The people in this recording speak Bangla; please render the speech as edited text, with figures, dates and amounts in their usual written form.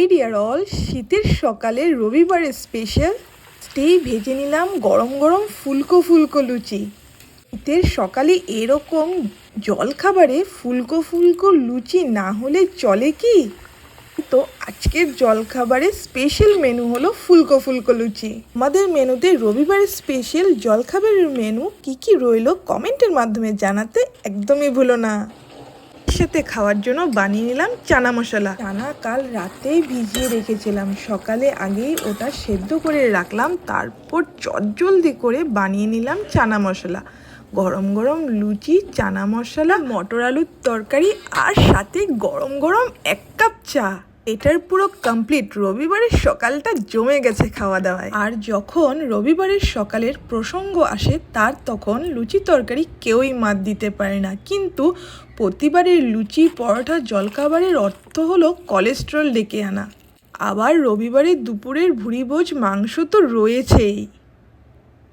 এই ডিয়ার অল, শীতের সকালে রবিবারের স্পেশাল ভেজে নিলাম গরম গরম ফুলকো ফুলকো লুচি। শীতের সকালে এরকম জলখাবারে ফুলকো ফুলকো লুচি না হলে চলে কি? তো আজকের জলখাবারের স্পেশাল মেনু হলো ফুলকো ফুলকো লুচি। আমাদের মেনুতে রবিবারের স্পেশাল জলখাবারের মেনু কি কি রইলো কমেন্টের মাধ্যমে জানাতে একদমই ভুলো না। সাথে খাওয়ার জন্য বানিয়ে নিলাম চানা মশলা। চানা কাল রাতেই ভিজিয়ে রেখেছিলাম, সকালে আগেই ওটা সেদ্ধ করে রাখলাম, তারপর চটজলদি করে বানিয়ে নিলাম চানা মশলা। গরম গরম লুচি, চানা মশলা, মটর আলুর তরকারি আর সাথে গরম গরম 1 কাপ চা। এটার পুরো কমপ্লিট রবিবারের সকালটা জমে গেছে খাওয়া দাওয়ায়। আর যখন রবিবারের সকালের প্রসঙ্গ আসে তার তখন লুচি তরকারি কেউই মাত দিতে পারে না, কিন্তু প্রতিবারের লুচি পরোটা জলখাবারের অর্থ হলো কোলেস্ট্রল ডেকে আনা। আবার রবিবারের দুপুরের ভুরিভোজ মাংস তো রয়েছেই।